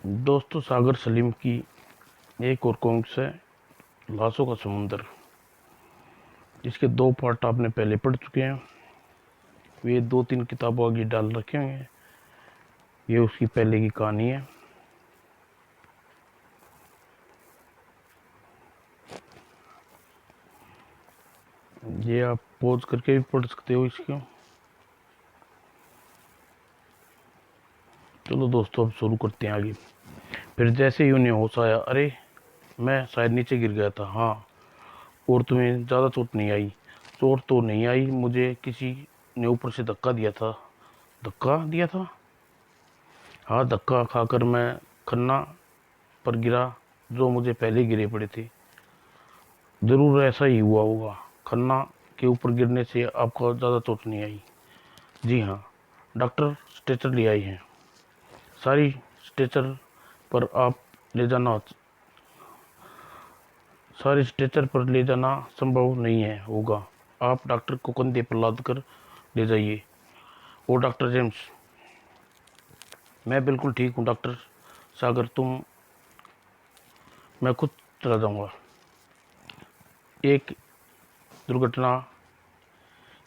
दोस्तों, सागर सलीम की एक और कॉमिक्स है लाशों का समुंदर। इसके 2 पार्ट आपने पहले पढ़ चुके हैं। ये 2-3 किताबों आगे डाल रखे हैं। ये उसकी पहले की कहानी है। ये आप पॉज करके भी पढ़ सकते हो इसको। चलो दोस्तों, अब शुरू करते हैं आगे। फिर जैसे ही उन्हें होश आया, अरे मैं शायद नीचे गिर गया था। हाँ, और तुम्हें ज़्यादा चोट नहीं आई? चोट तो नहीं आई, मुझे किसी ने ऊपर से धक्का दिया था। धक्का दिया था? हाँ, धक्का खाकर मैं खन्ना पर गिरा, जो मुझे पहले गिरे पड़े थे। जरूर ऐसा ही हुआ होगा। खन्ना के ऊपर गिरने से आपको ज़्यादा चोट नहीं आई? जी हाँ, डॉक्टर स्ट्रेचर ले आई हैं। सारी स्ट्रेचर पर आप ले जाना सारी स्ट्रेचर पर ले जाना संभव नहीं है होगा। आप डॉक्टर को कंधे पर लाद कर ले जाइए। ओ डॉक्टर जेम्स। मैं बिल्कुल ठीक हूँ डॉक्टर सागर, मैं खुद चला जाऊंगा। एक दुर्घटना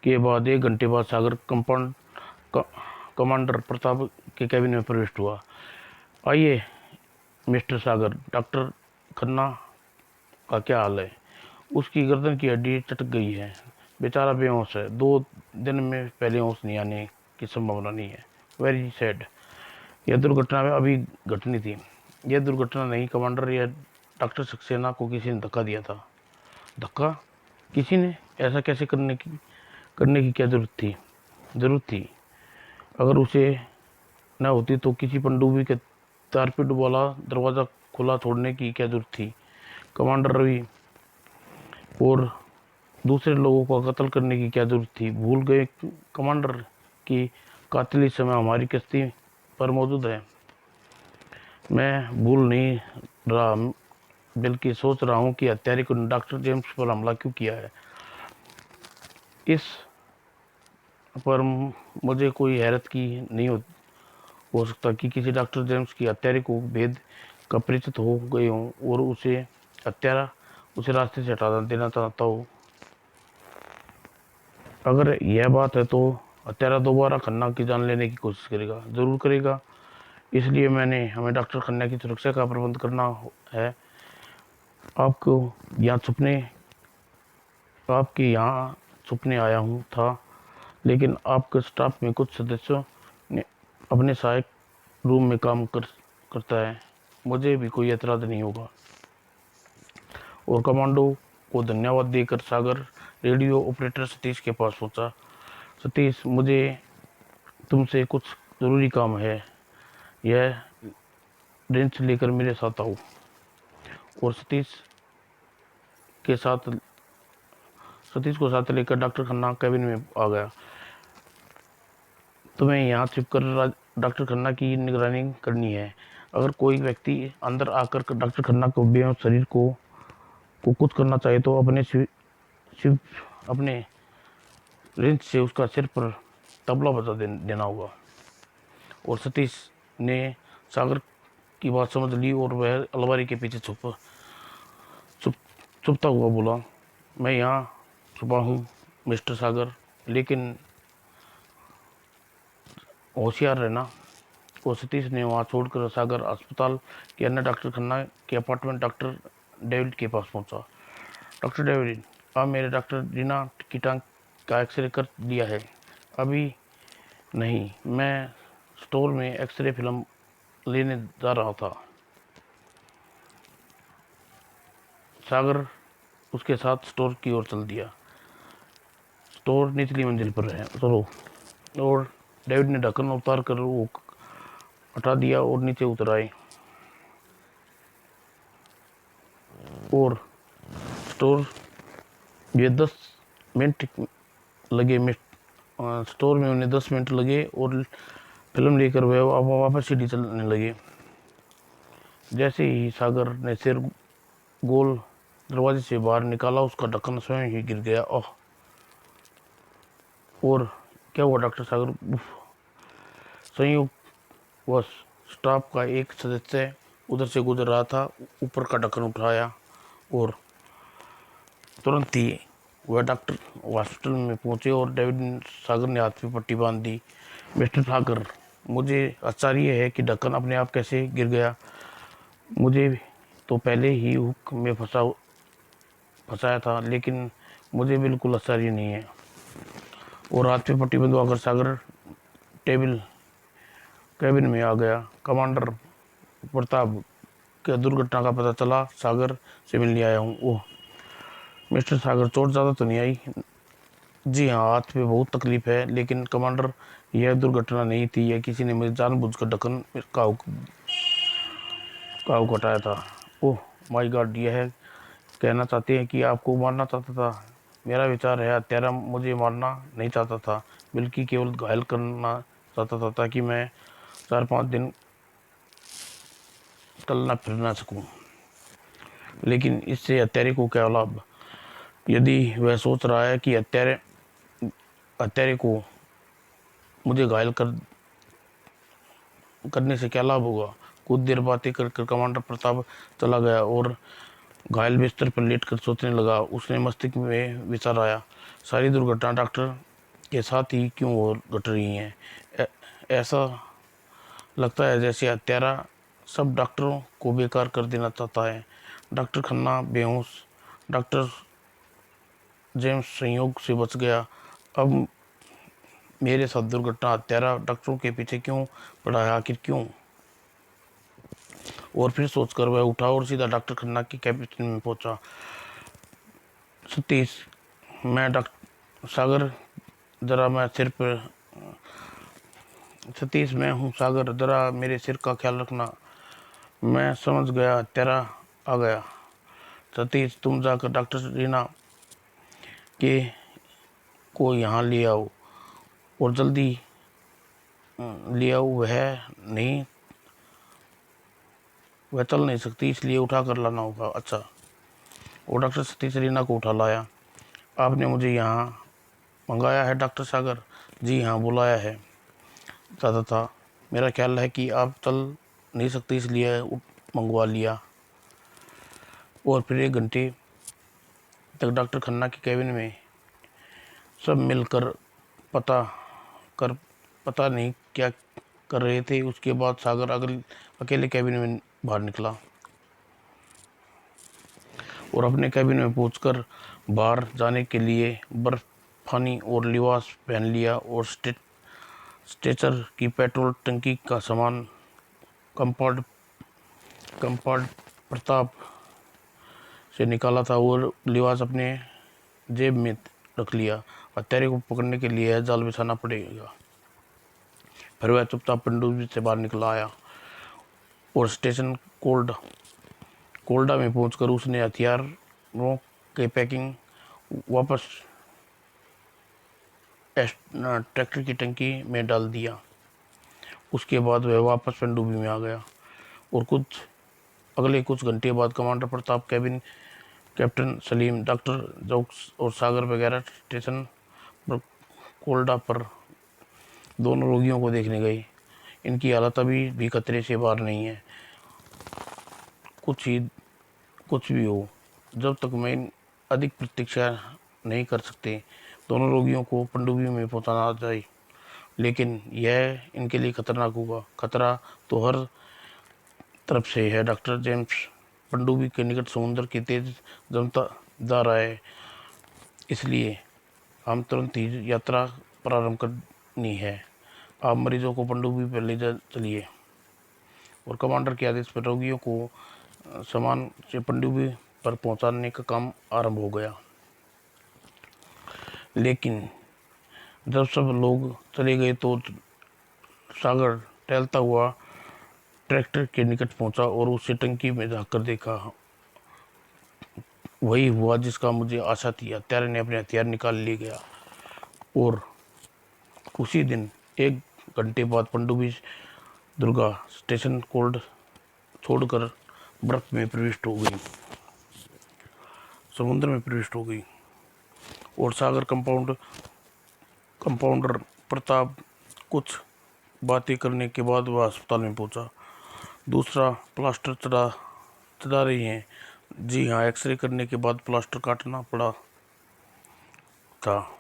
के बाद 1 घंटे बाद सागर कमांडर प्रताप के कैबिन में प्रविष्ट हुआ। आइए मिस्टर सागर, डॉक्टर खन्ना का क्या हाल है? उसकी गर्दन की हड्डी चटक गई है, बेचारा बेहोश है। 2 दिन में पहले होश नहीं आने की संभावना नहीं है। Very sad. यह दुर्घटना में अभी घटनी थी। यह दुर्घटना नहीं कमांडर, यह डॉक्टर सक्सेना को किसी ने धक्का दिया था। धक्का? किसी ने? ऐसा कैसे करने की क्या जरूरत थी? अगर उसे न होती तो किसी पनडुब्बी के टारपीडो वाला दरवाज़ा खुला छोड़ने की क्या जरूरत थी? कमांडर रवि और दूसरे लोगों का कत्ल करने की क्या जरूरत थी? भूल गए कमांडर कि कातिल इस समय हमारी कश्ती पर मौजूद है? मैं भूल नहीं रहा, बल्कि सोच रहा हूँ कि हत्यारे को डॉक्टर जेम्स पर हमला क्यों किया है। इस पर मुझे कोई हैरत की नहीं हो सकता कि किसी डॉक्टर जेम्स की हत्यारे को भेद का परिचित हो गए हों और हत्यारा उसे रास्ते से हटा देना चाहता हो। अगर यह बात है तो हत्यारा दोबारा खन्ना की जान लेने की कोशिश करेगा, जरूर करेगा। इसलिए हमें डॉक्टर खन्ना की सुरक्षा का प्रबंध करना है। आपको यहाँ छुपने आपके यहाँ छुपने आया हूँ था, लेकिन आपके स्टाफ में कुछ सदस्यों ने अपने सहायक रूम में करता है। मुझे भी कोई एतराज नहीं होगा। और कमांडो को धन्यवाद देकर सागर रेडियो ऑपरेटर सतीश के पास पहुंचा। सतीश, मुझे तुमसे कुछ ज़रूरी काम है। यह रेंच लेकर मेरे साथ आओ। और के साथ सतीश को साथ लेकर डॉक्टर खन्ना कैबिन में आ गया। तुम्हें यहाँ छिपकर डॉक्टर खन्ना की निगरानी करनी है। अगर कोई व्यक्ति अंदर आकर डॉक्टर खन्ना को बेहोश शरीर को कुछ करना चाहे तो अपने रेंच से उसका सिर पर तबला बजा देना होगा। और सतीश ने सागर की बात समझ ली और वह अलमारी के पीछे छुपता हुआ बोला, मैं यहाँ छुपा हूँ मिस्टर सागर, लेकिन होशियार रहना। और सतीश ने वहाँ छोड़कर सागर अस्पताल के अन्य डॉक्टर खन्ना के अपार्टमेंट डॉक्टर डेविड के पास पहुँचा। डॉक्टर डेविड, आप मेरे डॉक्टर रीना की टांग का एक्सरे कर दिया है? अभी नहीं, मैं स्टोर में एक्सरे फिल्म लेने जा रहा था। सागर उसके साथ स्टोर की ओर चल दिया। स्टोर निचली मंजिल पर है, चलो। और डेविड ने ढक्कन उतार कर वो हटा दिया और नीचे उतर आए। और स्टोर ये 10 मिनट लगे स्टोर में उन्हें 10 मिनट लगे और फिल्म लेकर वह वापस सीढ़ी चलने लगे। जैसे ही सागर ने सिर गोल दरवाजे से बाहर निकाला, उसका ढक्कन स्वयं ही गिर गया। ओह! और क्या हुआ डॉक्टर सागर? संयोग बस स्टाफ का एक सदस्य उधर से गुजर रहा था। ऊपर का ढक्कन उठाया और तुरंत ही वह डॉक्टर हॉस्पिटल में पहुंचे और डेविड सागर ने हाथ में पट्टी बांध दी। मिस्टर सागर, मुझे आश्चर्य है कि ढक्कन अपने आप कैसे गिर गया। मुझे तो पहले ही हुक में फंसाया था, लेकिन मुझे बिल्कुल आश्चर्य नहीं है। और हाथ में पट्टी बंधवाकर सागर टेबल कैबिन में आ गया। कमांडर प्रताप के दुर्घटना का पता चला, सागर से मिलने आया हूँ। ओह मिस्टर सागर, चोट ज़्यादा तो नहीं आई? जी हाँ, हाथ में बहुत तकलीफ है, लेकिन कमांडर यह दुर्घटना नहीं थी। यह किसी ने मुझे जानबूझकर ढक्कन काऊ कटाया था। ओह माय गॉड, यह कहना चाहते हैं कि आपको मारना चाहता था? मेरा विचार है हत्यारा मुझे मारना नहीं चाहता था, बल्कि केवल घायल करना चाहता था, ताकि मैं 4-5 दिन चलना फिर ना सकूं। लेकिन इससे हत्यारे को क्या लाभ? यदि वह सोच रहा है कि हत्यारे को मुझे घायल करने से क्या लाभ होगा? कुछ देर बातें कर कमांडर प्रताप चला गया और घायल बिस्तर पर लेटकर सोचने लगा। उसने मस्तिष्क में विचार आया, सारी दुर्घटना डॉक्टर के साथ ही क्यों और घट रही हैं? ऐसा लगता है जैसे हत्यारा सब डॉक्टरों को बेकार कर देना चाहता है। डॉक्टर खन्ना बेहोश, डॉक्टर जेम्स संयोग से बच गया। अब मेरे साथ दुर्घटना। हत्यारा डॉक्टरों के पीछे क्यों पड़ा है? आखिर क्यों? और फिर सोचकर वह उठा और सीधा डॉक्टर खन्ना के कैबिन में पहुंचा। सतीश, मैं डॉक्टर सागर, जरा मैं सिर पर सतीश, मैं हूँ सागर, जरा मेरे सिर का ख्याल रखना। मैं समझ गया, हत्यारा आ गया। सतीश, तुम जाकर डॉक्टर रीना के को यहाँ ले आओ और जल्दी ले आओ। वह चल नहीं सकती, इसलिए उठा कर लाना होगा। अच्छा। वो डॉक्टर सतीश रीना को उठा लाया। आपने मुझे यहाँ मंगाया है डॉक्टर सागर? जी हाँ, बुलाया है चाहता था। मेरा ख्याल है कि आप चल नहीं सकती, इसलिए मंगवा लिया। और फिर 1 घंटे तक डॉक्टर खन्ना के कैबिन में सब मिलकर पता कर पता नहीं क्या कर रहे थे। उसके बाद सागर अकेले कैबिन में बाहर निकला और अपने कैबिन में पहुंचकर बाहर जाने के लिए बर्फ पानी और लिबास पहन लिया और स्ट्रेचर की पेट्रोल टंकी का सामान कंपाउंड प्रताप से निकाला था और लिबास अपने जेब में रख लिया। हत्यारे को पकड़ने के लिए जाल बिछाना पड़ेगा। फिर वह चुपचाप पनडुब्बी से बाहर निकला आया और स्टेशन कोल्डा में पहुंचकर उसने हथियारों के पैकिंग वापस ट्रैक्टर की टंकी में डाल दिया। उसके बाद वह वापस पनडुब्बी में आ गया और अगले कुछ घंटे बाद commander Pratap captain Salim, doctor jokes और सागर वगैरह स्टेशन पर कोल्डा पर दोनों रोगियों को देखने गए। इनकी हालत अभी भी खतरे से बाहर नहीं है। कुछ भी हो, जब तक मैं अधिक प्रतीक्षा नहीं कर सकते, दोनों रोगियों को पनडुब्बी में पहुंचाना चाहिए। लेकिन यह इनके लिए खतरनाक होगा। खतरा तो हर तरफ से है। डॉक्टर जेम्स पनडुब्बी के निकट समुद्र की तेज जमता जा रहा है, इसलिए हम तुरंत ही यात्रा प्रारंभ करनी है। आप मरीजों को पनडुब्बी पर ले चलिए। और कमांडर के आदेश पर रोगियों को सामान से पनडुब्बी पर पहुंचाने का काम आरंभ हो गया। लेकिन जब सब लोग चले गए तो सागर टहलता हुआ ट्रैक्टर के निकट पहुंचा और उसे टंकी में झाँककर देखा। वही हुआ जिसका मुझे आशा थी। हत्यारे ने अपने हथियार निकाल ले गया और उसी दिन 1 घंटे बाद पनडुब्बी दुर्गा स्टेशन कोल्ड छोड़कर बर्फ में प्रविष्ट हो गई, समुद्र में प्रविष्ट हो गई। और सागर कंपाउंडर प्रताप कुछ बातें करने के बाद वह अस्पताल में पहुंचा। दूसरा, प्लास्टर चढ़ा रही हैं। जी हाँ, एक्सरे करने के बाद प्लास्टर काटना पड़ा था।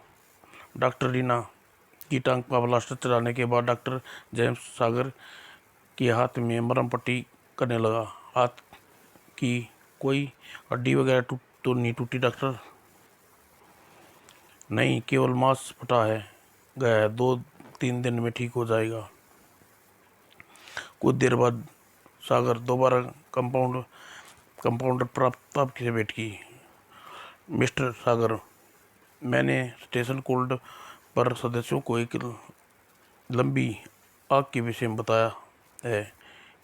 डॉक्टर रीना की टांग पर प्लास्टर चढ़ाने के बाद डॉक्टर जेम्स सागर के हाथ में मरहम पट्टी करने लगा। हाथ की कोई हड्डी वगैरह तो नहीं टूटी डॉक्टर? नहीं, केवल मांस फटा है गया है, 2-3 दिन में ठीक हो जाएगा। कुछ देर बाद सागर दोबारा कंपाउंडर प्रताप से भेंट की। मिस्टर सागर, मैंने स्टेशन कोल्ड पर सदस्यों को एक लंबी आग के विषय में बताया है।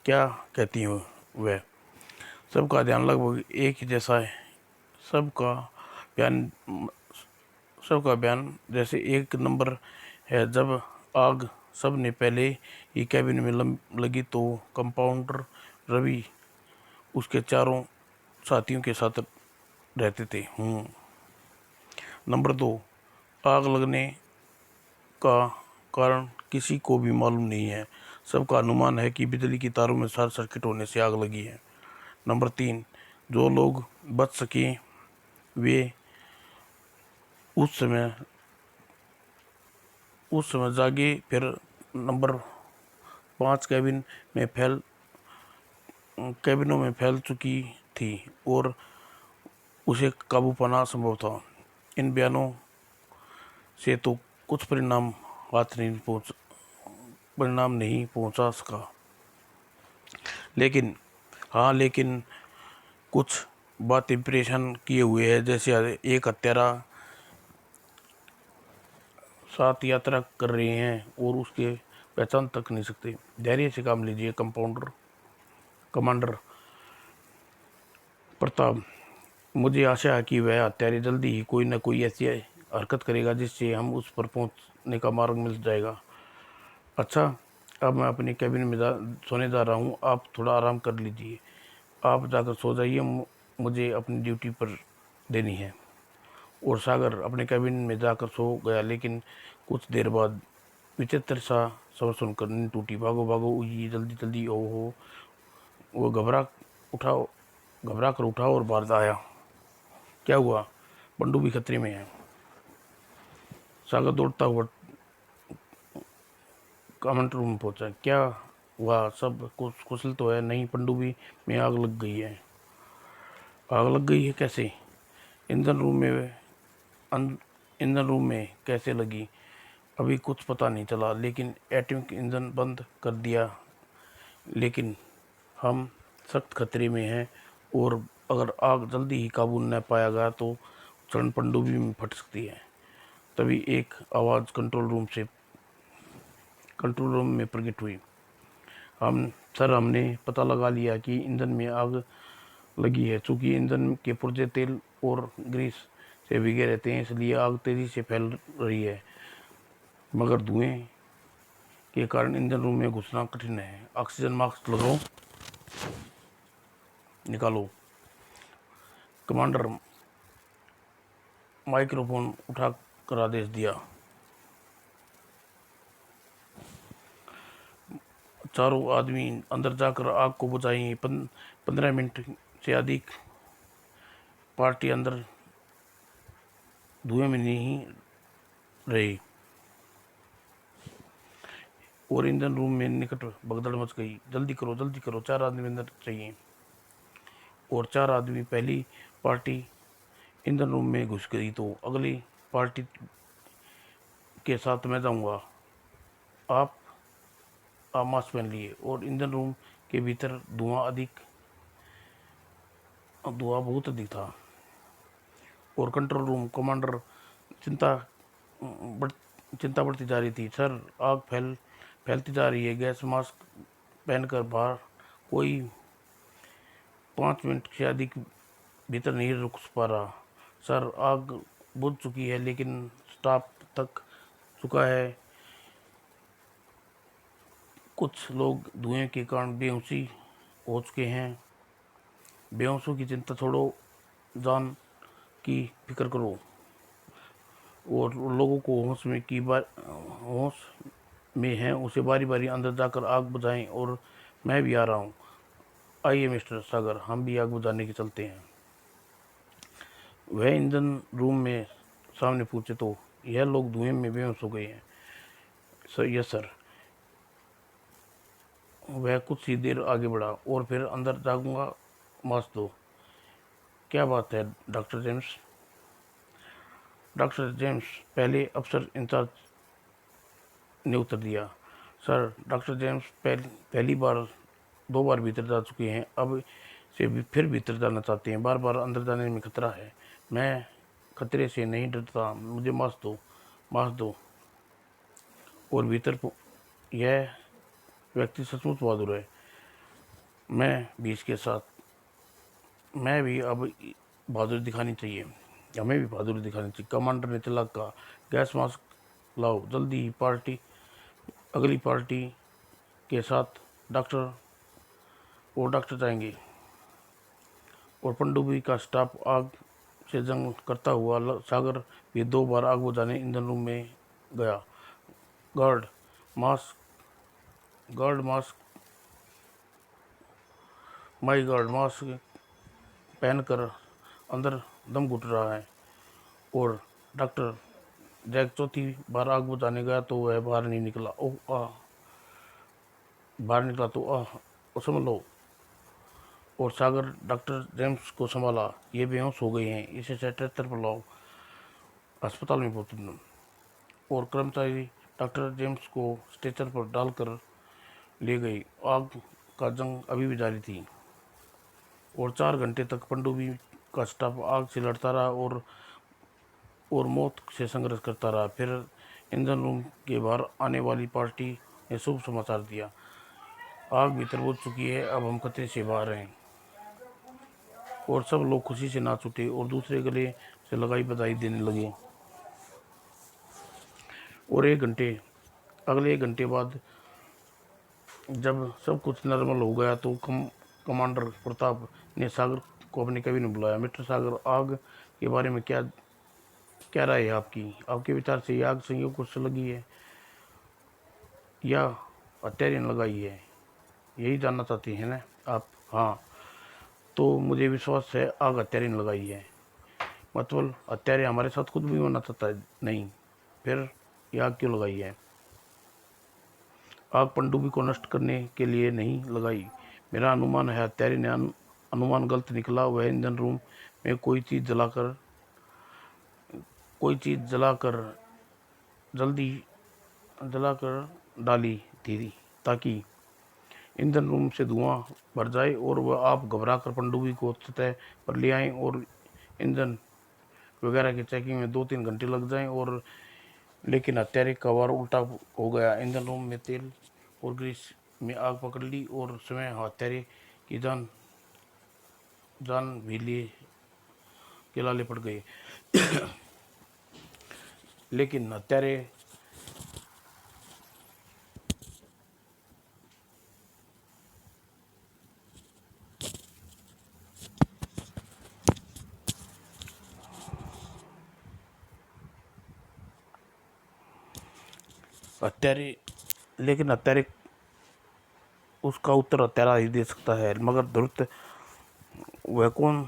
क्या कहती हो वह? सबका ध्यान लगभग एक ही जैसा है। सबका बयान सबका बयान जैसे एक नंबर है। जब आग सब ने पहले ही कैबिन में लगी तो कंपाउंडर रवि उसके चारों साथियों के साथ रहते थे। नंबर 2, आग लगने का कारण किसी को भी मालूम नहीं है। सबका अनुमान है कि बिजली की तारों में शॉर्ट सर्किट होने से आग लगी है। नंबर 3, जो लोग बच सके वे उस समय जागे। फिर नंबर 5, कैबिनों में फैल चुकी थी और उसे काबू पाना असंभव था। इन बयानों से तो कुछ परिणाम नहीं पहुंचा सका। लेकिन कुछ बातें परेशान किए हुए है। जैसे एक हत्यारा साथ यात्रा कर रहे हैं और उसके पहचान तक नहीं सकते। धैर्य से काम लीजिए कमांडर प्रताप। मुझे आशा है कि वह हत्यारे जल्दी ही कोई न कोई ऐसी हरकत करेगा जिससे हम उस पर पहुंचने का मार्ग मिल जाएगा। अच्छा, अब मैं अपने कैबिन में सोने जा रहा हूँ। आप थोड़ा आराम कर लीजिए। आप जाकर सो जाइए, मुझे अपनी ड्यूटी पर देनी है। और सागर अपने कैबिन में जाकर सो गया। लेकिन कुछ देर बाद विचित्र सा शब्द सुनकर नींद टूटी। भागो भागो, ये जल्दी जल्दी, ओहो। वो घबरा कर उठा और बाहर आया। क्या हुआ? बंडू भी खतरे में है। सागर दौड़ता हुआ कमेंट रूम में पहुंचा। क्या हुआ? सब कुछ कुशल तो है? नहीं, पनडुब्बी में आग लग गई है। आग लग गई है? कैसे? ईंधन रूम में ईंधन रूम में कैसे लगी? अभी कुछ पता नहीं चला, लेकिन एटॉमिक इंजन बंद कर दिया। लेकिन हम सख्त खतरे में हैं और अगर आग जल्दी ही काबू न पाया गया तो क्षण पनडुब्बी में फट सकती है। तभी एक आवाज़ कंट्रोल रूम में प्रकट हुई। हमने पता लगा लिया कि ईंधन में आग लगी है। चूंकि ईंधन के पुर्जे तेल और ग्रीस से भीगे रहते हैं, इसलिए आग तेजी से फैल रही है। मगर धुएं के कारण ईंधन रूम में घुसना कठिन है। ऑक्सीजन मास्क लगाओ, निकालो। कमांडर माइक्रोफोन उठाकर आदेश दिया। चारों आदमी अंदर जाकर आग को बुझाएं। 15 मिनट से अधिक पार्टी अंदर धुएं में नहीं रही और ईंधन रूम में निकट भगदड़ मच गई। जल्दी करो, 4 आदमी अंदर चाहिए। और 4 आदमी पहली पार्टी ईंधन रूम में घुस गई तो अगली पार्टी के साथ मैं जाऊंगा। आप मास्क पहन लिए और ईंधन रूम के भीतर धुआं बहुत अधिक था। और कंट्रोल रूम कमांडर चिंता बढ़ती जा रही थी। सर, आग फैलती जा रही है। गैस मास्क पहनकर बाहर कोई 5 मिनट से अधिक भीतर नहीं रुक पा रहा। सर, आग बुझ चुकी है, लेकिन स्टाफ तक चुका है। कुछ लोग धुएं के कारण बेहोशी हो चुके हैं। बेहोशों की चिंता छोड़ो, जान की फिक्र करो और लोगों को होश में हैं उसे बारी बारी अंदर जाकर आग बुझाएं, और मैं भी आ रहा हूँ। आइए मिस्टर सागर, हम भी आग बुझाने के चलते हैं। वह ईंधन रूम में सामने पूछे तो यह लोग धुएं में बेहोश हो गए हैं। Sir, yes sir. वह कुछ ही देर आगे बढ़ा और फिर अंदर जाऊंगा, मास दो। क्या बात है डॉक्टर जेम्स? डॉक्टर जेम्स पहले अफसर इंचार्ज ने उत्तर दिया। सर, डॉक्टर जेम्स पहली बार 2 बार भीतर जा चुके हैं, अब से भी फिर भीतर जाना चाहते हैं। बार बार अंदर जाने में खतरा है। मैं खतरे से नहीं डरता, मुझे मास दो। और यह व्यक्ति सचमुच बहादुर है। मैं भी इसके साथ मैं भी अब बहादुरी दिखानी चाहिए, हमें भी बहादुरी दिखानी चाहिए। कमांडर ने चिल्ला कहा, गैस मास्क लाओ जल्दी ही, अगली पार्टी के साथ डॉक्टर जाएंगे। और पनडुब्बी का स्टाफ आग से जंग करता हुआ सागर भी 2 बार आग बुझाने ईंधन रूम में गया। गार्ड मास्क माई गार्ड मास्क पहनकर अंदर दम घुट रहा है। और डॉक्टर जैक 4थी बार आग बुझाने गया तो वह बाहर नहीं निकला। बाहर निकला तो समझ लो। और सागर डॉक्टर जेम्स को संभाला, ये बेहोश हो गए हैं, इसे स्ट्रेचर पर लाओ, अस्पताल में पहुंचा। और कर्मचारी डॉक्टर जेम्स को स्ट्रेचर पर डालकर ले गई। आग का जंग अभी भी जारी थी और 4 घंटे तक पनडुब्बी का स्टाफ आग से लड़ता रहा और मौत से संघर्ष करता रहा। फिर इंजन रूम के बाहर आने वाली पार्टी ने शुभ समाचार दिया, आग भीतर बुझ चुकी है, अब हम खतरे से बाहर हैं। और सब लोग खुशी से नाच उठे और दूसरे गले से लगाई बधाई देने लगे। और अगले 1 घंटे बाद जब सब कुछ नॉर्मल हो गया तो कमांडर प्रताप ने सागर को अपने कैबिन में बुलाया। मिस्टर सागर, आग के बारे में क्या राय है आपकी? आपके विचार से यह आग संयोग से लगी है या हत्यारे ने लगाई है, यही जानना चाहते हैं ना आप? हाँ, तो मुझे विश्वास है आग हत्यारे ने लगाई है। मतलब हत्यारे हमारे साथ खुद भी होना चाहता है? नहीं, फिर यह आग क्यों लगाई है? आग पनडुब्बी को नष्ट करने के लिए नहीं लगाई। मेरा अनुमान है हत्यारे ने अनुमान गलत निकला। वह ईंधन रूम में कोई चीज़ जलाकर डाली थी ताकि ईंधन रूम से धुआं भर जाए और वह आप घबरा कर पनडुब्बी को सतह पर ले आएं और ईंधन वगैरह की चेकिंग में 2-3 घंटे लग जाएं। और लेकिन हत्यारे का वार उल्टा हो गया। ईंधन रूम में तेल और ग्रीस में आग पकड़ ली और समय हत्यारे की जान भी के लाले पड़ गए। लेकिन हत्यारे उसका उत्तर हत्यारा ही दे सकता है। मगर धूर्त वह कौन,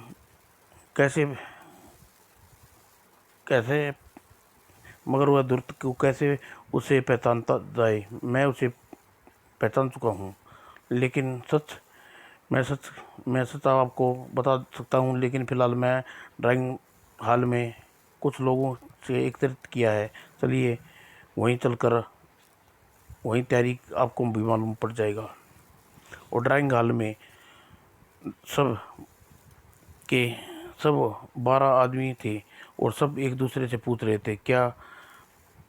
कैसे कैसे मगर वह धूर्त को कैसे उसे पहचानता जाए? मैं उसे पहचान चुका हूँ, लेकिन मैं सच आपको बता सकता हूँ। लेकिन फिलहाल मैं ड्राइंग हॉल में कुछ लोगों से एकत्रित किया है। चलिए वहीं तैयारी आपको भी मालूम पड़ जाएगा। और ड्राइंग हॉल में सब के सब 12 आदमी थे और सब एक दूसरे से पूछ रहे थे, क्या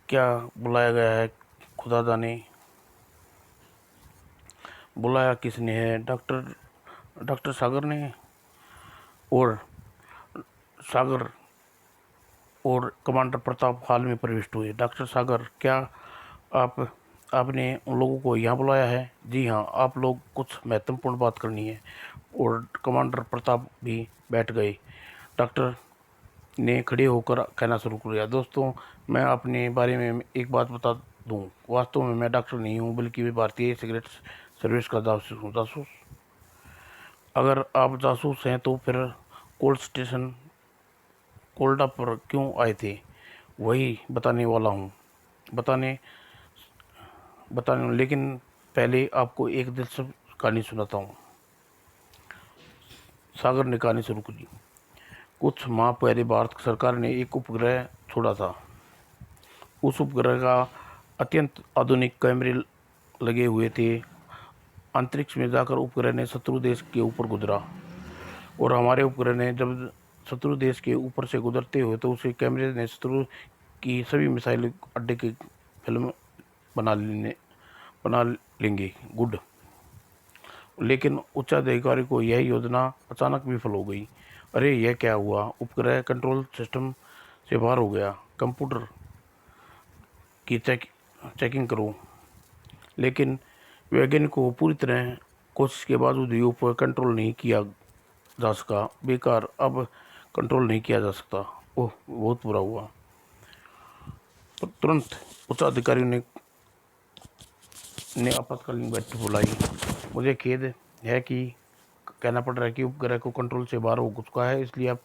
क्या बुलाया गया है? खुदा जाने बुलाया किसने है? डॉक्टर सागर ने। और सागर और कमांडर प्रताप हॉल में प्रविष्ट हुए। डॉक्टर सागर, क्या आपने उन लोगों को यहाँ बुलाया है? जी हाँ, आप लोग कुछ महत्वपूर्ण बात करनी है। और कमांडर प्रताप भी बैठ गए। डॉक्टर ने खड़े होकर कहना शुरू किया, दोस्तों, मैं अपने बारे में एक बात दूं। वास्तव में मैं डॉक्टर नहीं हूं, बल्कि मैं भारतीय सिगरेट सर्विस का जासूस हूं। जासूस? अगर आप जासूस हैं तो फिर कोल्डा पर क्यों आए थे? वही बताने वाला हूँ। बताने बताने लेकिन पहले आपको एक दिलचस्प कहानी सुनाता हूँ। सागर ने कहानी शुरू की। कुछ माह पहले भारत सरकार ने एक उपग्रह छोड़ा था। उस उपग्रह का अत्यंत आधुनिक कैमरे लगे हुए थे। अंतरिक्ष में जाकर उपग्रह ने शत्रु देश के ऊपर गुजरा, और हमारे उपग्रह ने जब शत्रु देश के ऊपर से गुजरते हुए तो उसे कैमरे ने शत्रु की सभी मिसाइल अड्डे की फिल्म बना लेंगे। गुड। लेकिन उच्चाधिकारी को यह योजना अचानक विफल हो गई। अरे, यह क्या हुआ? उपग्रह कंट्रोल सिस्टम से बाहर हो गया। कंप्यूटर की चेकिंग करो। लेकिन वैज्ञानिकों को पूरी तरह कोशिश के बावजूद भी ऊपर कंट्रोल नहीं किया जा सका। बेकार, अब कंट्रोल नहीं किया जा सकता। ओह, बहुत बुरा हुआ। तो तुरंत उच्चाधिकारी ने आपातकालीन बैठक बुलाई। मुझे खेद है कि कहना पड़ रहा है कि उपग्रह को कंट्रोल से बाहर हो चुका है, इसलिए आप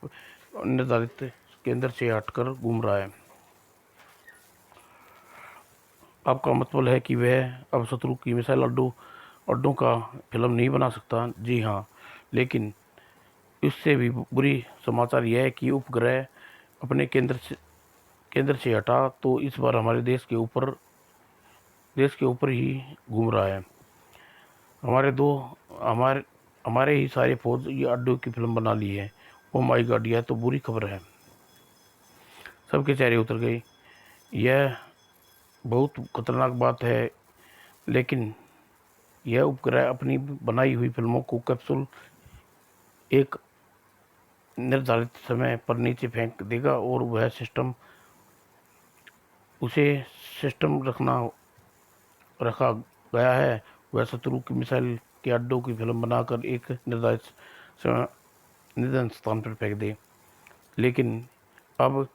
निर्धारित केंद्र से हटकर घूम रहा है। आपका मतलब है कि वह अब शत्रु की मिसाइल अड्डों का फिल्म नहीं बना सकता? जी हाँ, लेकिन इससे भी बुरी समाचार यह है कि उपग्रह अपने केंद्र से हटा तो इस बार हमारे देश के ऊपर ही घूम रहा है। हमारे हमारे ही सारे फौज ये अड्डों की फिल्म बना ली है। ओ माय गॉड, यह तो बुरी खबर है। सबके चेहरे उतर गए। यह बहुत खतरनाक बात है, लेकिन यह उपग्रह अपनी बनाई हुई फिल्मों को कैप्सूल एक निर्धारित समय पर नीचे फेंक देगा, और वह उसे सिस्टम रखा गया है। वह शत्रु की मिसाइल के अड्डों की फिल्म बनाकर एक निर्धारित स्थान पर फेंक दे। लेकिन अब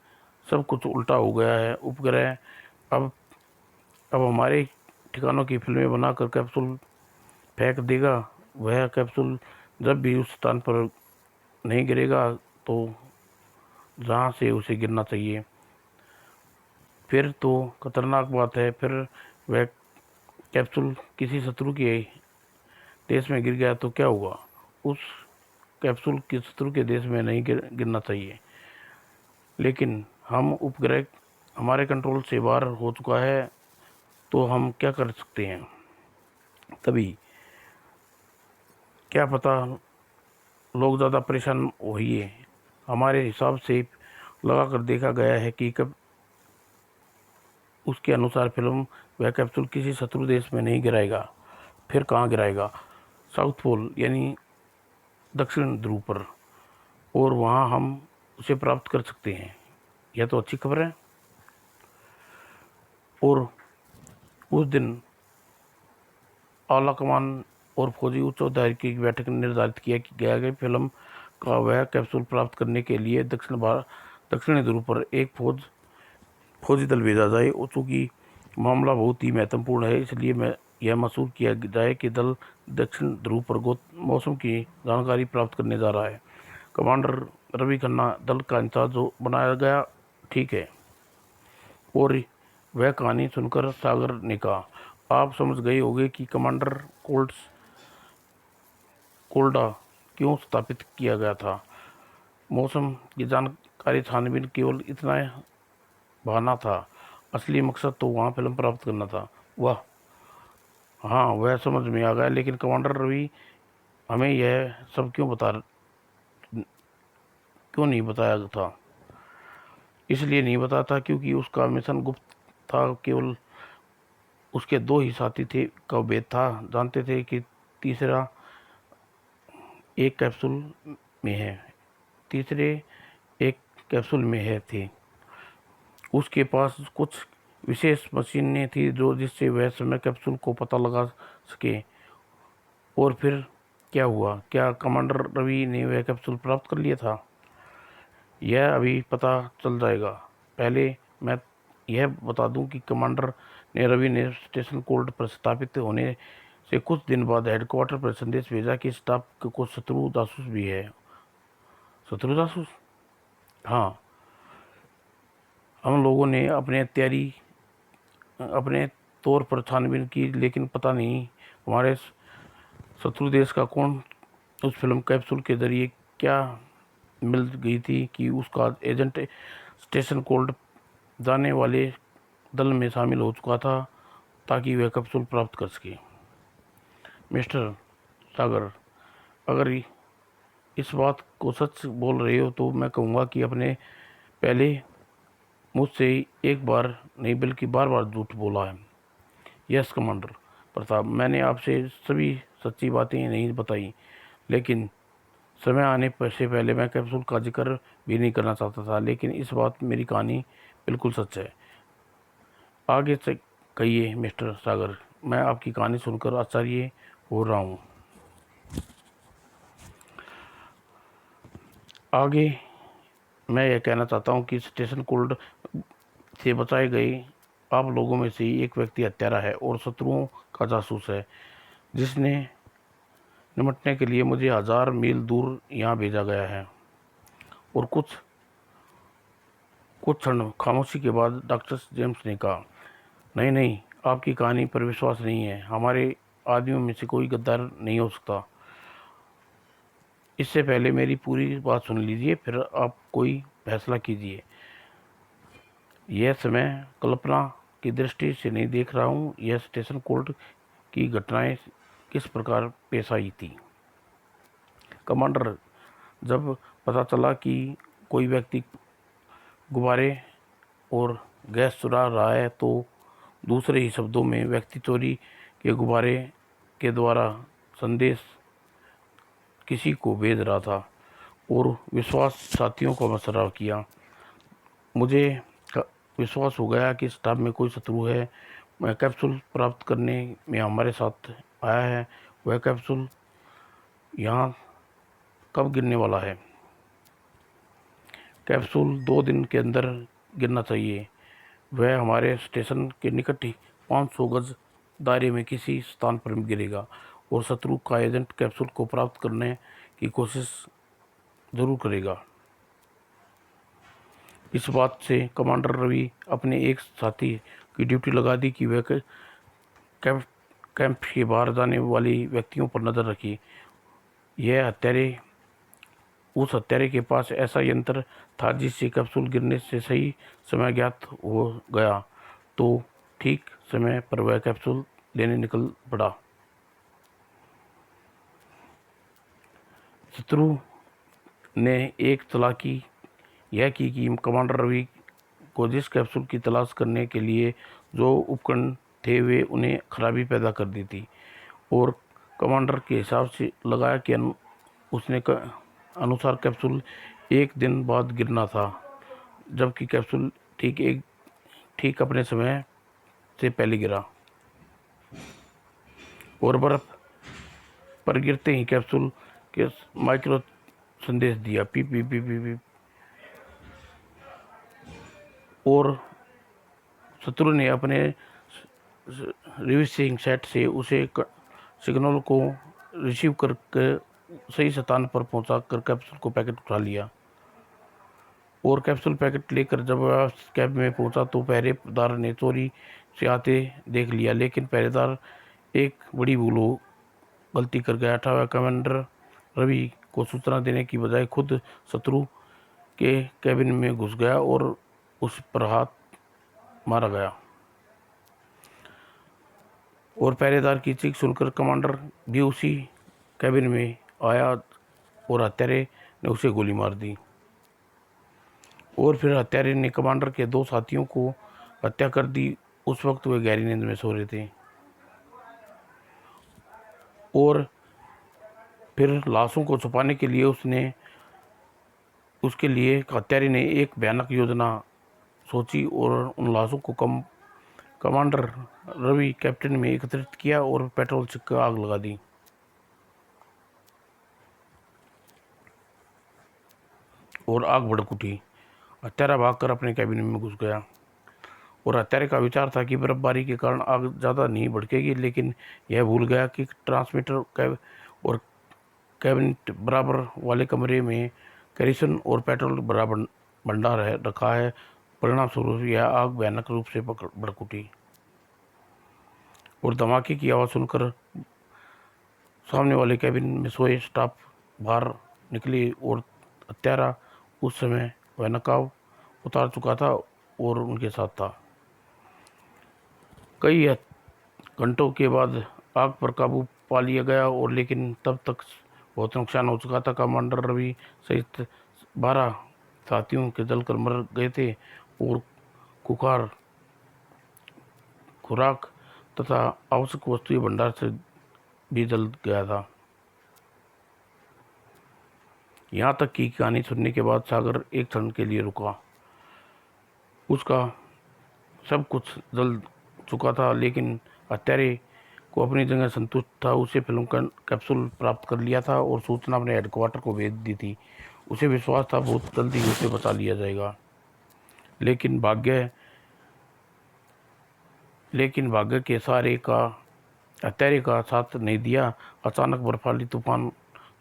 सब कुछ उल्टा हो गया है। उपग्रह अब हमारे ठिकानों की फिल्में बनाकर कैप्सूल फेंक देगा। वह कैप्सूल जब भी उस स्थान पर नहीं गिरेगा तो जहाँ से उसे गिरना चाहिए, फिर तो खतरनाक बात है। फिर वह कैप्सूल किसी शत्रु के देश में गिर गया तो क्या होगा? उस कैप्सूल के शत्रु के देश में नहीं गिरना चाहिए। लेकिन हम उपग्रह हमारे कंट्रोल से बाहर हो चुका है, तो हम क्या कर सकते हैं? तभी क्या पता लोग ज़्यादा परेशान होइए। हमारे हिसाब से लगाकर देखा गया है कि कब उसके अनुसार फिल्म वह कैप्सूल किसी शत्रु देश में नहीं गिराएगा। फिर कहाँ गिराएगा? साउथ पोल यानी दक्षिण ध्रुव पर, और वहाँ हम उसे प्राप्त कर सकते हैं। यह तो अच्छी खबर है। और उस दिन आला कमान और फौजी उच्चाधिकारी की बैठक में निर्धारित किया गया कि फिल्म का वह कैप्सूल प्राप्त करने के लिए दक्षिणी ध्रुव पर एक फौजी दल भेजा जाए। चूँकि मामला बहुत ही महत्वपूर्ण है, इसलिए यह मंजूर किया जाए कि दल दक्षिण ध्रुव पर मौसम की जानकारी प्राप्त करने जा रहा है। कमांडर रवि खन्ना दल का इंचार्ज बनाया गया। ठीक है। और वह कहानी सुनकर सागर ने कहा, आप समझ गए होंगे कि कमांडर कोल्डा क्यों स्थापित किया गया था। मौसम की जानकारी छानबीन केवल इतना बहाना था। असली मकसद तो वहाँ फिल्म प्राप्त करना था। वाह, हाँ, वह समझ में आ गया। लेकिन कमांडर रवि हमें यह सब क्यों नहीं बताया था? इसलिए नहीं बताया था क्योंकि उसका मिशन गुप्त था। केवल उसके दो ही साथी थे का भेद था। जानते थे कि तीसरा एक कैप्सूल में है तीसरे एक कैप्सूल में है थे। उसके पास कुछ विशेष मशीनें थी जिससे वह समय कैप्सूल को पता लगा सके। और फिर क्या हुआ? क्या कमांडर रवि ने वह कैप्सूल प्राप्त कर लिया था? यह अभी पता चल जाएगा। पहले मैं यह बता दूं कि कमांडर ने रवि ने स्टेशन कोल्ड पर स्थापित होने से कुछ दिन बाद हेडक्वार्टर पर संदेश भेजा कि स्टाफ को शत्रु जासूस भी है। शत्रु जासूस? हाँ। हम लोगों ने अपने तौर पर छानबीन की, लेकिन पता नहीं हमारे शत्रु देश का कौन उस फिल्म कैप्सूल के जरिए क्या मिल गई थी कि उसका एजेंट स्टेशन कोल्ड जाने वाले दल में शामिल हो चुका था ताकि वह कैप्सूल प्राप्त कर सके। मिस्टर सागर, अगर इस बात को सच बोल रहे हो तो मैं कहूँगा कि अपने पहले मुझसे एक बार नहीं बल्कि बार बार झूठ बोला है। यस कमांडर प्रताप, मैंने आपसे सभी सच्ची बातें नहीं बताई, लेकिन समय आने से पहले मैं कैप्सूल का जिक्र भी नहीं करना चाहता था, लेकिन इस बात मेरी कहानी बिल्कुल सच है। आगे से कहिए मिस्टर सागर, मैं आपकी कहानी सुनकर आश्चर्य हो रहा हूँ। आगे मैं यह कहना चाहता हूँ कि स्टेशन कोल्ड से बचाए गए आप लोगों में से एक व्यक्ति हत्यारा है और शत्रुओं का जासूस है, जिसने निपटने के लिए मुझे 1000 मील दूर यहाँ भेजा गया है। और कुछ क्षण खामोशी के बाद डॉक्टर जेम्स ने कहा, नहीं नहीं, आपकी कहानी पर विश्वास नहीं है। हमारे आदमियों में से कोई गद्दार नहीं हो सकता। इससे पहले मेरी पूरी बात सुन लीजिए, फिर आप कोई फैसला कीजिए। यह समय कल्पना की दृष्टि से नहीं देख रहा हूँ। यह स्टेशन कोल्ड की घटनाएं किस प्रकार पेश आई थी। कमांडर, जब पता चला कि कोई व्यक्ति गुब्बारे और गैस चुरा रहा है, तो दूसरे ही शब्दों में व्यक्ति चोरी के गुब्बारे के द्वारा संदेश किसी को भेज रहा था और विश्वास साथियों को मशवरा किया। मुझे विश्वास हो गया कि स्टाफ में कोई शत्रु है। मैं कैप्सूल प्राप्त करने में हमारे साथ आया है। वह कैप्सूल यहाँ कब गिरने वाला है? कैप्सूल 2 दिन के अंदर गिरना चाहिए। वह हमारे स्टेशन के निकट ही 500 गज दायरे में किसी स्थान पर गिरेगा और शत्रु का एजेंट कैप्सूल को प्राप्त करने की कोशिश जरूर करेगा। इस बात से कमांडर रवि अपने एक साथी की ड्यूटी लगा दी कि वह कैंप के बाहर जाने वाले व्यक्तियों पर नजर रखी। यह उस हत्यारे के पास ऐसा यंत्र था जिससे कैप्सूल गिरने से सही समय ज्ञात हो गया, तो ठीक समय पर वह कैप्सूल लेने निकल पड़ा। शत्रु ने एक चालाकी यह की कि कमांडर रवि को जिस कैप्सूल की तलाश करने के लिए जो उपकरण थे वे उन्हें खराबी पैदा कर दी थी, और कमांडर के हिसाब से लगाया कि उसने अनुसार कैप्सूल 1 दिन बाद गिरना था, जबकि कैप्सूल ठीक अपने समय से पहले गिरा और बर्फ पर गिरते ही कैप्सूल के माइक्रो संदेश दिया, P P P P P, और शत्रु ने अपने रिसीविंग सेट से उसे सिग्नल को रिसीव करके सही स्थान पर पहुंचा कर कैप्सूल को पैकेट उठा लिया। और कैप्सूल पैकेट लेकर जब वह कैब में पहुंचा तो पहरेदार ने चोरी से आते देख लिया, लेकिन पहरेदार एक बड़ी गलती कर गया था। वह कमांडर रवि को सूचना देने की बजाय खुद शत्रु के कैबिन में घुस गया और उस पर हाथ मारा गया। और पहरेदार की चीख सुनकर कमांडर भी उसी कैबिन में आया और हत्यारे ने उसे गोली मार दी। और फिर हत्यारे ने कमांडर के 2 साथियों को हत्या कर दी। उस वक्त वे गहरी नींद में सो रहे थे। और फिर लाशों को छुपाने के लिए उसके लिए हत्यारे ने एक भयानक योजना सोची और उन लाशों को कमांडर रवि कैप्टन में एकत्रित किया और पेट्रोल छिड़क आग लगा दी। और आग भड़क उठी। हत्यारा भागकर अपने कैबिन में घुस गया और हत्यारे का विचार था कि बर्फबारी के कारण आग ज़्यादा नहीं भड़केगी, लेकिन यह भूल गया कि ट्रांसमीटर और कैबिनेट बराबर वाले कमरे में केरोसिन और पेट्रोल बराबर भंडार रखा है। परिणाम स्वरूप यह आग भयानक रूप से भड़क उठी और धमाके की आवाज़ सुनकर सामने वाले कैबिन में सोए स्टाफ बाहर निकले और हत्यारा उस समय वह नकाब उतार चुका था और उनके साथ था। कई घंटों के बाद आग पर काबू पा लिया गया और लेकिन तब तक बहुत नुकसान हो चुका था। कमांडर रवि सहित 12 साथियों के जलकर मर गए थे और खुखार खुराक तथा आवश्यक वस्तुएं भंडार से भी जल गया था। यहाँ तक की कहानी सुनने के बाद सागर एक क्षण के लिए रुका। उसका सब कुछ जल चुका था, लेकिन हत्यारे को अपनी जगह संतुष्ट था। उसे फिल्म का कैप्सूल प्राप्त कर लिया था और सूचना अपने हेडक्वार्टर को भेज दी थी। उसे विश्वास था बहुत जल्दी उसे बचा लिया जाएगा, लेकिन भाग्य के सहारे का हत्यारे का साथ नहीं दिया। अचानक बर्फानी तूफान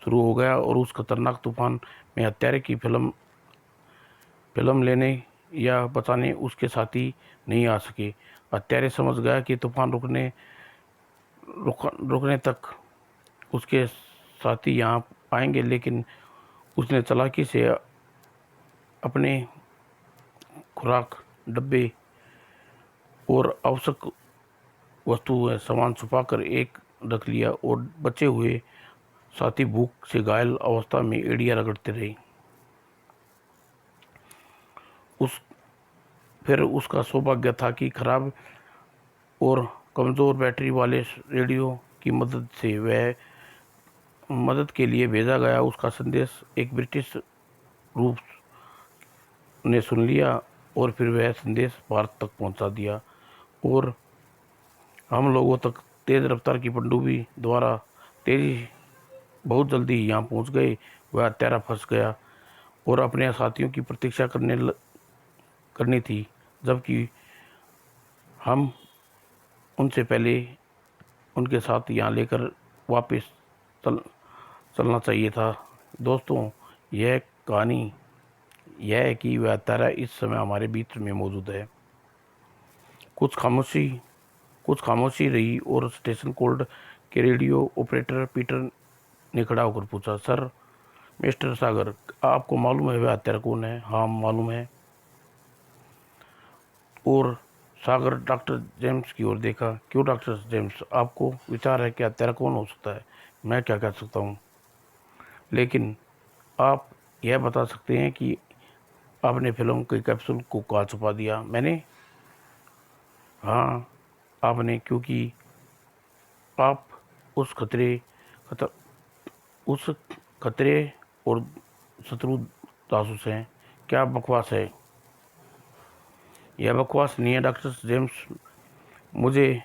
शुरू हो गया और उस खतरनाक तूफान में हत्यारे की फिल्म लेने या बचाने उसके साथी नहीं आ सके। हत्यारे समझ गया कि तूफान रुकने तक उसके साथी यहाँ आएंगे, लेकिन उसने चालाकी से अपने खुराक डब्बे और आवश्यक वस्तु सामान छुपाकर एक रख लिया और बचे हुए साथी भूख से घायल अवस्था में एड़ियाँ रगड़ते रहे। फिर उसका सौभाग्य था कि खराब और कमज़ोर बैटरी वाले रेडियो की मदद से वह मदद के लिए भेजा गया उसका संदेश एक ब्रिटिश रूप ने सुन लिया और फिर वह संदेश भारत तक पहुंचा दिया और हम लोगों तक तेज़ रफ्तार की पनडुब्बी द्वारा बहुत जल्दी यहाँ पहुंच गए। वह हत्यारा फंस गया और अपने साथियों की प्रतीक्षा करनी थी, जबकि हम उनसे पहले उनके साथ यहाँ लेकर वापस चलना चाहिए था। दोस्तों, यह कहानी यह है कि वह हत्यारा इस समय हमारे बीच में मौजूद है। कुछ खामोशी रही और स्टेशन कोड के रेडियो ऑपरेटर पीटर ने खड़ा होकर पूछा, सर, मिस्टर सागर, आपको मालूम है वह हत्यारा कौन है? हाँ, मालूम है। और सागर डॉक्टर जेम्स की ओर देखा। क्यों डॉक्टर जेम्स, आपको विचार है कि हत्यारा कौन हो सकता है? मैं क्या कह सकता हूँ, लेकिन आप यह बता सकते हैं कि आपने फिल्म के कैप्सूल को कहाँ छुपा दिया? मैंने? हाँ, आपने, क्योंकि आप उस खतरे और शत्रु जासूस हैं। क्या बकवास है? यह बकवास नहीं है डॉक्टर जेम्स। मुझे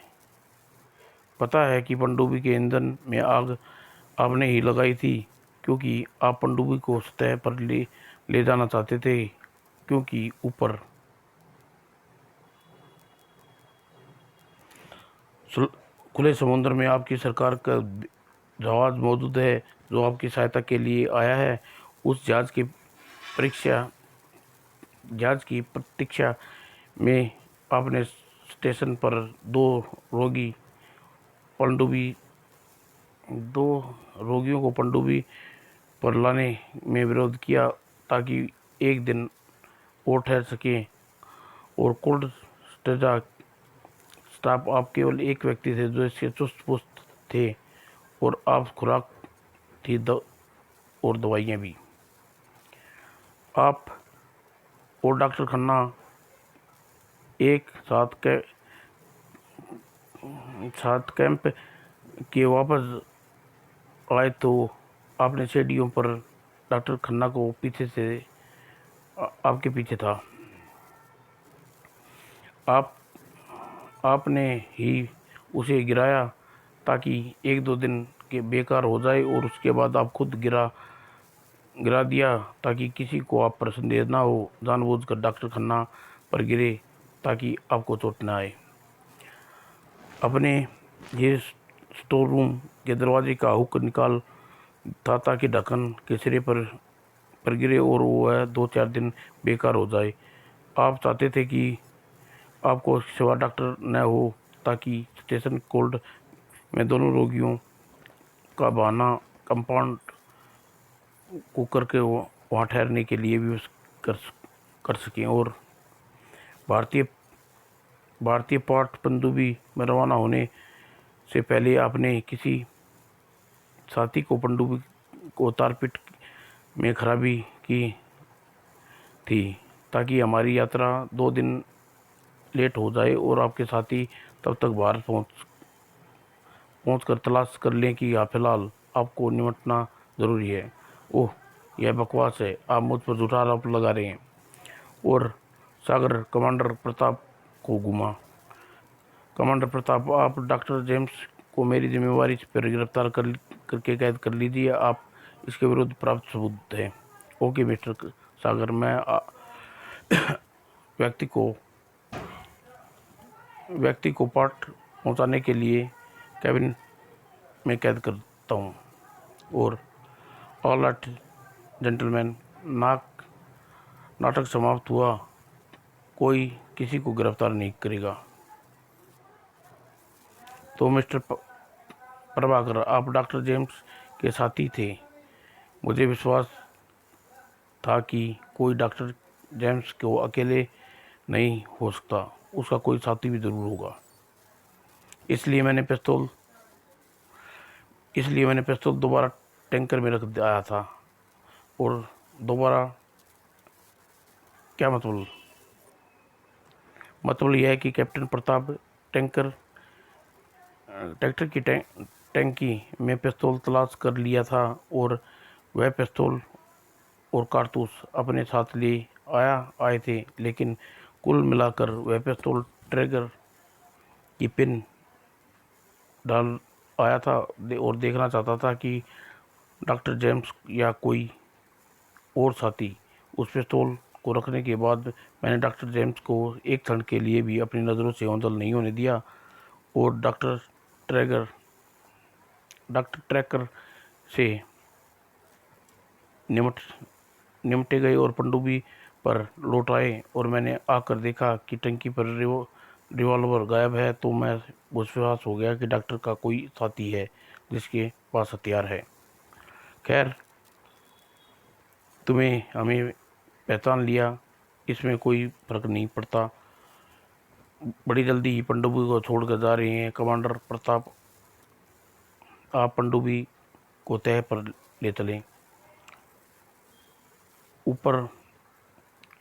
पता है कि पनडुब्बी के ईंधन में आग आपने ही लगाई थी, क्योंकि आप पनडुब्बी को सतह पर ले जाना चाहते थे, क्योंकि ऊपर खुले समुद्र में आपकी सरकार का जहाज मौजूद है जो आपकी सहायता के लिए आया है। उस जहाज की प्रतीक्षा में आपने स्टेशन पर दो रोगियों को पनडुब्बी पर लाने में विरोध किया ताकि एक दिन और ठहर सकें। और कोल्ड स्टाफ आप केवल एक व्यक्ति थे जो इसके चुस्त पुस्त थे, और आप खुराक थी और दवाइयाँ भी। आप और डॉक्टर खन्ना एक साथ कैंप के वापस आए तो आपने सीढ़ियों पर डॉक्टर खन्ना को पीछे से आपके पीछे था। आपने ही उसे गिराया ताकि 1-2 दिन के बेकार हो जाए, और उसके बाद आप खुद गिरा दिया ताकि किसी को आप पर संदेह ना हो। जानबूझकर डॉक्टर खन्ना पर गिरे ताकि आपको चोट न आए। अपने ये स्टोर रूम के दरवाजे का हुक निकाल था ताकि ढक्कन के सिरे पर गिरे और वह 2-4 दिन बेकार हो जाए। आप चाहते थे कि आपको सिवा डॉक्टर न हो, ताकि स्टेशन कोल्ड में दोनों रोगियों का बहाना कंपाउंड को करके वहाँ ठहरने के लिए भी कर सकें। और भारतीय भारतीय पाठ पनडुब्बी में रवाना होने से पहले आपने किसी साथी को पनडुब्बी को तारपीट में खराबी की थी ताकि हमारी यात्रा 2 दिन लेट हो जाए और आपके साथी तब तक भारत पहुँच कर तलाश कर लें कि फिलहाल आपको निपटना ज़रूरी है। ओह, यह बकवास है, आप मुझ पर झूठा आरोप लगा रहे हैं। और सागर कमांडर प्रताप को घूमा। कमांडर प्रताप, आप डॉक्टर जेम्स को मेरी जिम्मेवारी पर गिरफ्तार करके कैद कर लीजिए। आप इसके विरुद्ध प्राप्त सबूत हैं। ओके मिस्टर सागर, मैं व्यक्ति को पाठ पहुंचाने के लिए कैबिन में कैद करता हूं। और ऑल राइट जेंटलमैन, नाटक समाप्त हुआ। कोई किसी को गिरफ्तार नहीं करेगा। तो मिस्टर प्रभाकर, आप डॉक्टर जेम्स के साथी थे। मुझे विश्वास था कि कोई डॉक्टर जेम्स को अकेले नहीं हो सकता, उसका कोई साथी भी जरूर होगा। इसलिए मैंने पिस्तौल दोबारा टैंकर में रख आया था। और दोबारा क्या मतलब यह है कि कैप्टन प्रताप ट्रैक्टर की टैंकी में पिस्तौल तलाश कर लिया था और वह पिस्तौल और कारतूस अपने साथ ले आए थे। लेकिन कुल मिलाकर वह पिस्तौल ट्रिगर की पिन डाल आया था और देखना चाहता था कि डॉक्टर जेम्स या कोई और साथी। उस पिस्तौल को रखने के बाद मैंने डॉक्टर जेम्स को एक क्षण के लिए भी अपनी नज़रों से ओझल नहीं होने दिया। और डॉक्टर ट्रैकर से निमटे गए और पनडुब्बी पर लौट आए। और मैंने आकर देखा कि टंकी पर रिवॉल्वर गायब है, तो मैं विश्वास हो गया कि डॉक्टर का कोई साथी है जिसके पास हथियार है। खैर, हमें पहचान लिया, इसमें कोई फर्क नहीं पड़ता। बड़ी जल्दी ही पनडुब्बी को छोड़कर जा रहे हैं। कमांडर प्रताप, आप पनडुब्बी को तह पर ले चलें। ऊपर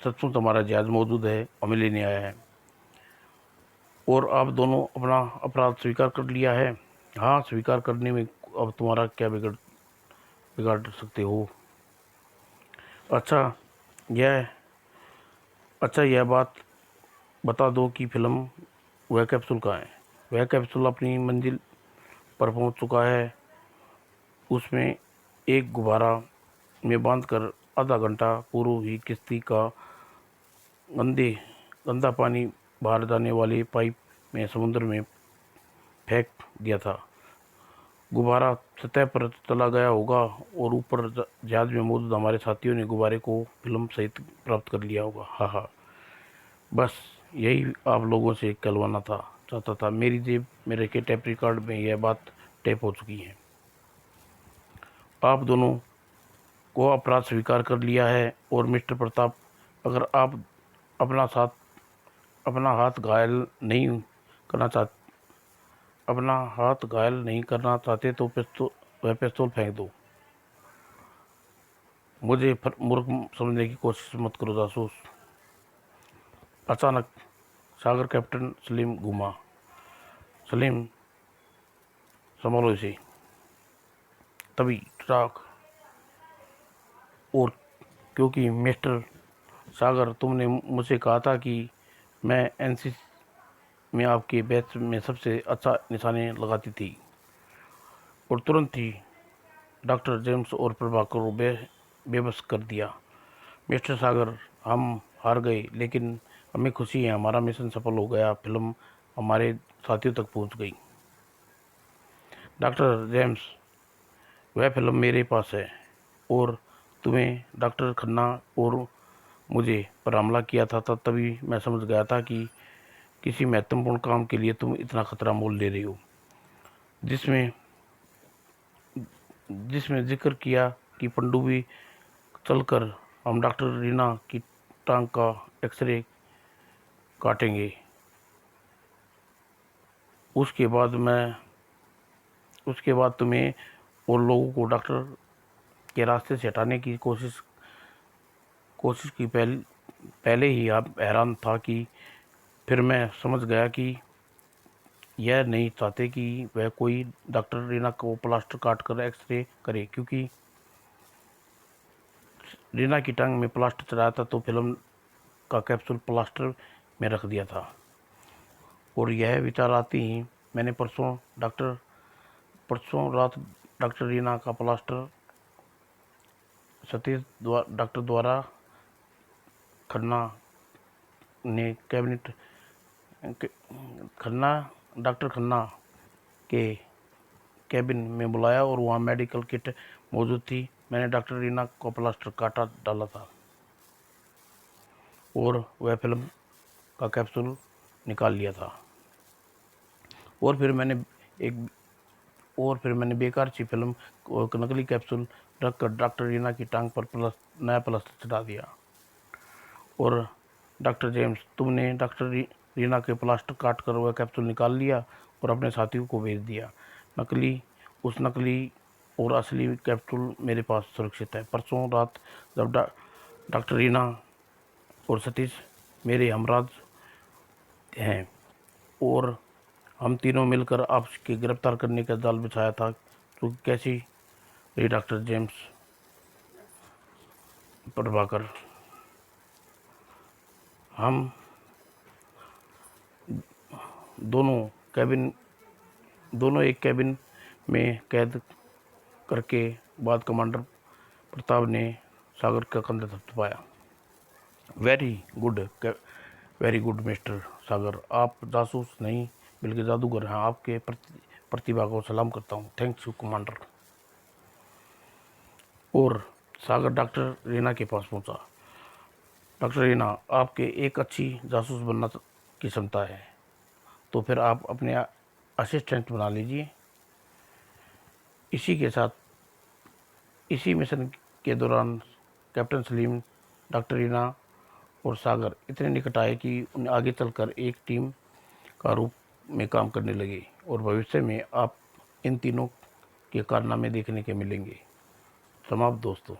सचमुच हमारा जहाज मौजूद है, हमें लेने आया है। और आप दोनों अपना अपराध स्वीकार कर लिया है। हाँ, स्वीकार करने में अब तुम्हारा क्या बिगाड़ सकते हो। अच्छा यह बात बता दो कि फिल्म वह कैप्सूल कहाँ है। वह कैप्सूल अपनी मंजिल पर पहुंच चुका है। उसमें एक गुब्बारा में बांधकर आधा घंटा पूर्व ही किश्ती का गंदा पानी बाहर जाने वाली पाइप में समुद्र में फेंक दिया था। गुब्बारा सतह पर चला गया होगा और ऊपर जहाज में मौजूद हमारे साथियों ने गुब्बारे को फिल्म सहित प्राप्त कर लिया होगा। हाँ, बस यही आप लोगों से कहलवाना चाहता था। मेरी जेब में रखे टेप रिकॉर्ड में यह बात टेप हो चुकी है। आप दोनों को अपराध स्वीकार कर लिया है। और मिस्टर प्रताप, अगर आप अपना हाथ घायल नहीं करना चाहते तो वह पिस्तौल फेंक दो। मुझे मूर्ख समझने की कोशिश मत करो जासूस। अचानक सागर कैप्टन सलीम घूमा। सलीम, संभालो इसे। तभी ट्रक। और क्योंकि मिस्टर सागर, तुमने मुझे कहा था कि मैं एनसीसी में आपके बैच में सबसे अच्छा निशाने लगाती थी। और तुरंत ही डॉक्टर जेम्स और प्रभाकर को बेबस कर दिया। मिस्टर सागर, हम हार गए, लेकिन हमें खुशी है, हमारा मिशन सफल हो गया, फिल्म हमारे साथियों तक पहुंच गई। डॉक्टर जेम्स, वह फिल्म मेरे पास है और तुम्हें डॉक्टर खन्ना और मुझे पर हमला किया था, तभी मैं समझ गया था कि किसी महत्वपूर्ण काम के लिए तुम इतना खतरा मोल ले रही हो। जिसमें जिसमें जिक्र किया कि पनडुब्बी चलकर हम डॉक्टर रीना की टांग का एक्सरे काटेंगे। उसके बाद तुम्हें और लोगों को डॉक्टर के रास्ते से हटाने की कोशिश की। पहले ही आप हैरान था कि फिर मैं समझ गया कि यह नहीं चाहते कि वह कोई डॉक्टर रीना को प्लास्टर काट कर एक्सरे करे, क्योंकि रीना की टांग में प्लास्टर चढ़ाया था तो फिल्म का कैप्सूल प्लास्टर में रख दिया था। और यह विचार आते ही मैंने परसों रात डॉक्टर रीना का प्लास्टर डॉक्टर द्वारा खन्ना ने डॉक्टर खन्ना के कैबिन में बुलाया और वहाँ मेडिकल किट मौजूद थी। मैंने डॉक्टर रीना को प्लास्टर काटा डाला था और वह फिल्म का कैप्सूल निकाल लिया था। और फिर मैंने बेकार सी फिल्म और नकली कैप्सूल रखकर डॉक्टर रीना की टांग पर नया प्लास्टर चढ़ा दिया। और डॉक्टर जेम्स, तुमने डॉक्टर रीना के प्लास्टर काट कर वह कैप्सूल निकाल लिया और अपने साथियों को भेज दिया। उस नकली और असली कैप्सूल मेरे पास सुरक्षित है। परसों रात जब डॉक्टर रीना और सतीश मेरे हमराज हैं और हम तीनों मिलकर आपके गिरफ्तार करने का जाल बिछाया था, तो कैसी रही डॉक्टर जेम्स प्रभाकर? हम दोनों एक कैबिन में कैद करके बाद कमांडर प्रताप ने सागर का कंधा थपथपाया। वेरी गुड मिस्टर सागर, आप जासूस नहीं बल्कि जादूगर हैं। आपके प्रतिभा को सलाम करता हूँ। Thanks you commander. और सागर डॉक्टर रीना के पास पहुंचा। डॉक्टर रीना, आपके एक अच्छी जासूस बनना की क्षमता है, तो फिर आप अपने असिस्टेंट बना लीजिए। इसी मिशन के दौरान कैप्टन सलीम, डॉक्टर रीना और सागर इतने निकट आए कि उन्हें आगे चलकर एक टीम का रूप में काम करने लगे और भविष्य में आप इन तीनों के कारनामे देखने के मिलेंगे। समाप्त दोस्तों।